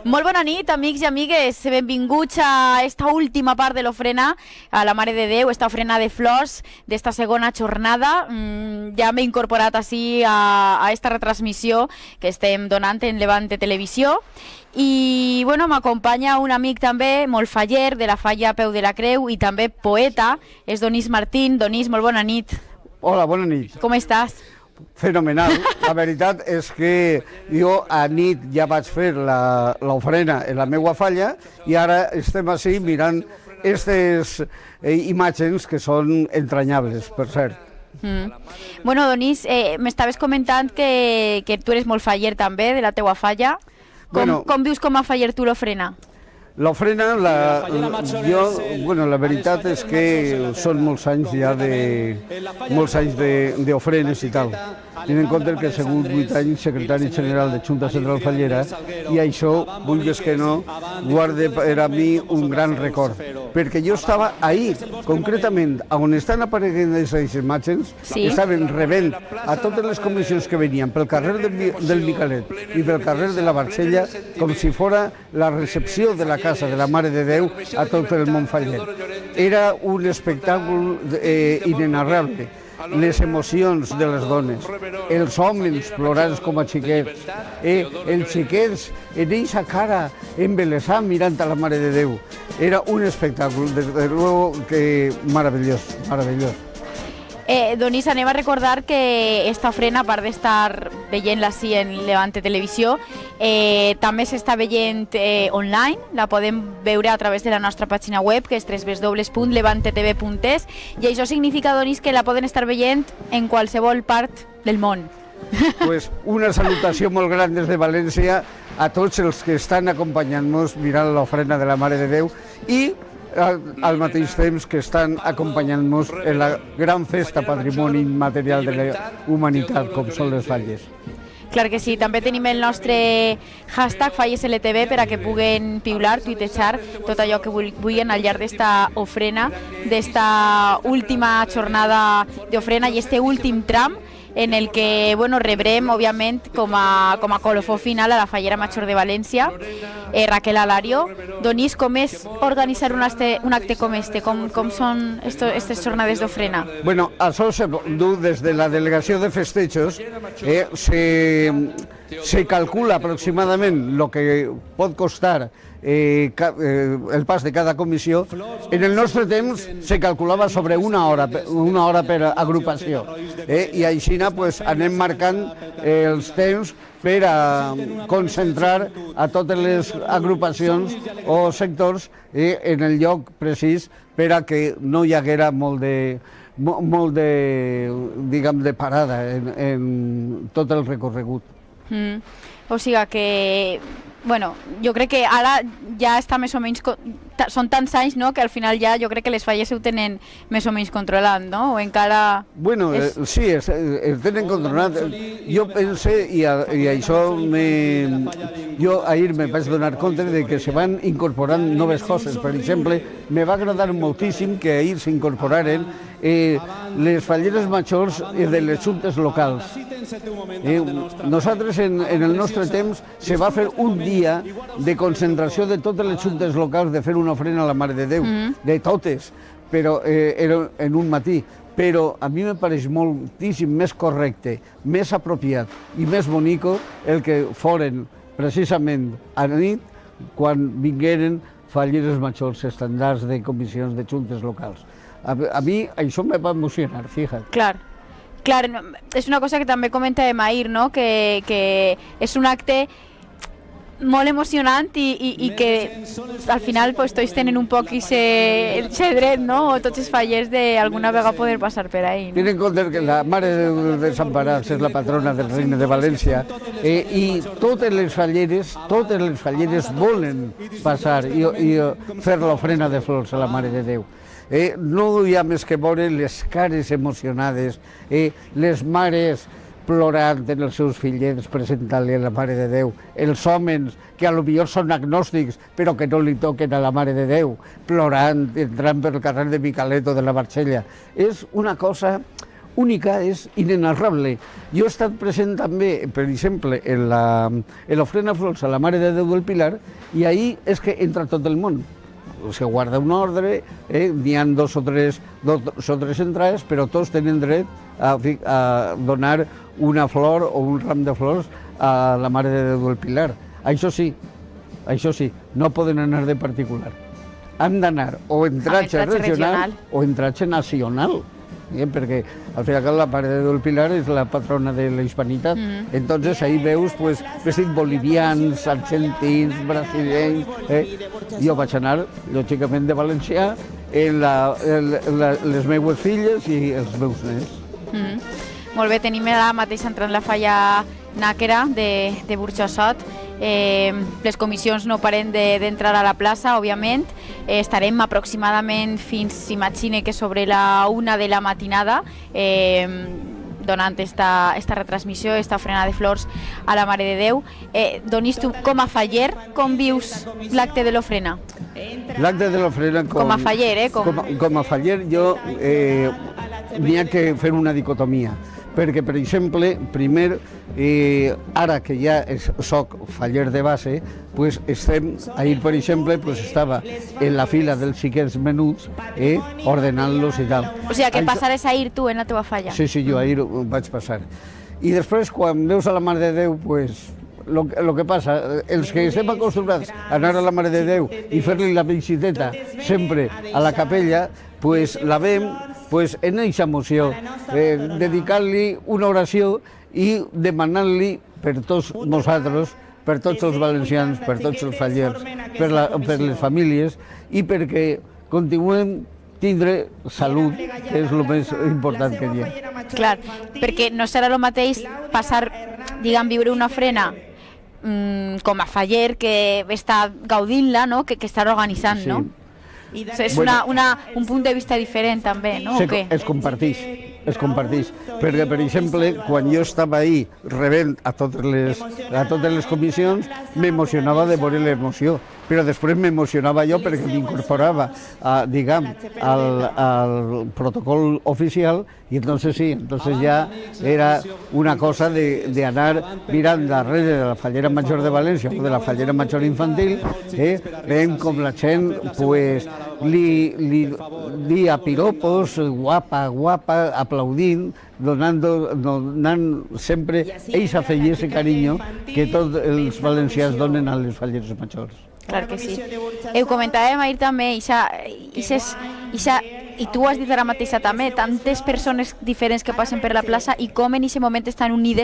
Molt bona nit, amics i amigues. Benvinguts a esta última part de l'ofrena a la Mare de Déu, esta ofrena de flors d'esta segona jornada. Ja m'he incorporat així a esta retransmissió que estem donant en Levante Televisió. I bueno, m'acompanya un amic també, molt faller, de la Falla Peu de la Creu i també poeta, és Donís Martín. Donís, molt bona nit. Hola, bona nit. Com estàs? Fenomenal. La veritat és que jo a nit ja vaig fer l'ofrena en la meva falla i ara estem així mirant aquestes imatges que són entranyables, per cert. Bueno, Donís, m'estaves comentant que tu eres molt faller també, de la teua falla. Com vius com a faller tu l'ofrena? L'ofrena, la veritat és que són molts anys ja d'ofrenes i tal. Tenint en compte que he sigut 8 anys secretari general de Junta Central Fallera i això, vulguis que no, guarda per a mi un gran record. Perquè jo estava ahir, concretament, on estan apareixent aquestes imatges, estaven rebent a totes les comissions que venien pel carrer del Micalet i pel carrer de la Barcella com si fora la recepció de la casa de la Mare de Déu a tot el món faller. Era un espectacle inenarrable. Les emocions de les dones, els homes plorants com a xiquets, els xiquets en eixa cara embelesant mirant a la Mare de Déu. Era un espectacle, des de luego, que meravellós, meravellós. Donís, anem a recordar que esta ofrena, a part d'estar veient-la així en Levante Televisió, també s'està veient online, la podem veure a través de la nostra pàgina web, que és www.levantetv.es, i això significa, Donís, que la poden estar veient en qualsevol part del món. Pues una salutació molt gran des de València a tots els que estan acompanyant-nos mirant l'ofrena de la Mare de Déu i al mateix temps que estan acompanyant-nos en la gran festa patrimoni immaterial de la humanitat, com són les falles. Clar que sí, també tenim el nostre hashtag FallesLTV per a que puguen piular, tuitejar tot allò que vulguin al llarg d'esta ofrena, d'esta última jornada d'ofrena i este últim tram en el que rebrem, òbviament, com a colofó final a la Fallera Major de València, Raquel Alario. Donís, com és organitzar un acte com este? Com són aquestes jornades d'ofrena? Bueno, això se du des de la delegació de festejos. Se calcula aproximadament el que pot costar el pas de cada comissió. En el nostre temps se calculava sobre una hora per agrupació, i així anem marcant els temps per a concentrar a totes les agrupacions o sectors en el lloc precís per a que no hi haguera molt de parada en tot el recorregut. O sigui que, jo crec que ara ja està més o menys, són tants anys, no?, que al final ja jo crec que les falles ho tenen més o menys controlat, no?, o encara... Bueno, sí, es tenen controlat. Jo pense, i això jo ahir me vaig donar compte de que se van incorporant noves coses. Per exemple, me va agradar moltíssim que ahir s'incorporaren les falleres majors de les juntes locals. Nosaltres, en el nostre temps, se va fer un dia de concentració de totes les juntes locals de fer una ofrena a la Mare de Déu, de totes, però era en un matí. Però a mi me pareix moltíssim més correcte, més apropiat i més bonico el que foren precisament a nit quan vingueren falleres majors, estàndards de comissions de juntes locals. A mi això me va emocionar, fíjate. Clar, és una cosa que també comentàvem ahir, no?, que és un acte molt emocionant i que al final tots tenen un poc el dret, no?, o tots els fallers d'alguna vegada poder passar per ahí. Ten en compte que la Mare de Déu dels Desemparats és la patrona del Regne de València i totes les falleres volen passar i fer l'ofrena de flors a la Mare de Déu. No hi ha més que veure les cares emocionades, les mares plorant en els seus fillets presentant-li a la Mare de Déu, els homes que potser són agnòstics però que no li toquen a la Mare de Déu, plorant, entrant pel carrer de Micalet o de la Barcella. És una cosa única, és inenarrable. Jo he estat present també, per exemple, en l'ofrena flors a la Mare de Déu del Pilar, i ahí és que entra tot el món. Se guarda un ordre, n'hi ha dos o tres entrades, però tots tenen dret a donar una flor o un ram de flors a la Mare de Déu del Pilar. Això sí, no poden anar de particular. Han d'anar o en tratge regional o en tratge nacional, perquè al final la Mare de Déu del Pilar és la patrona de la hispanitat. Entonces ahí veus vestits bolivians, argentins, brasileños. Jo vaig anar, lògicament, de valencià, les meues filles i els meus nens. Molt bé, tenim ara mateix entrant la falla Nàquera de Burjassot. Les comissions no paren d'entrar a la plaça, òbviament. Estarem aproximadament fins, s'imagine que sobre la 1 de la matinada, donant esta retransmissió, esta ofrena de flors a la Mare de Déu. Donis, tu com a faller, com vius l'acte de l'ofrena? L'acte de l'ofrena com a faller, com a faller jo n'hi ha que fer una dicotomia, perquè, per exemple, primer, ara que ja soc faller de base, ahir, per exemple, estava en la fila dels xiquets menuts, ordenant-los i tal. O sigui, que passares ahir tu en la teva falla? Sí, jo ahir vaig passar. I després, quan veus a la Mare de Déu, el que passa, els que estem acostumats a anar a la Mare de Déu i fer-li la visiteta sempre a la capella, la veiem en aquesta emoció, dedicar-li una oració i demanar-li per tots nosaltres, per tots els valencians, per tots els fallers, per les famílies i perquè continuem tindre salut, que és el més important que hi ha. Clar, perquè no serà el mateix passar, diguem, viure una ofrena com a faller que està gaudint-la, no?, que estar organitzant, no? És un punt de vista diferent també, no? Es comparteix, perquè, per exemple, quan jo estava ahí rebent a totes les comissions, m'emocionava de veure l'emoció, però després m'emocionava jo perquè m'incorporava, diguem, al protocol oficial, i entonces ja era una cosa d'anar mirant darrere de la fallera major de València o de la fallera major infantil, veient com la gent li dia piropos, guapa, aplaudint, donant sempre ells afegir ese carinyo que tots els valencians donen a les falleres majors. Clar que sí. Ho comentàvem ahir també, i tu ho has dit ara mateixa també, tantes persones diferents que passen per la plaça i com en aquest moment estan unides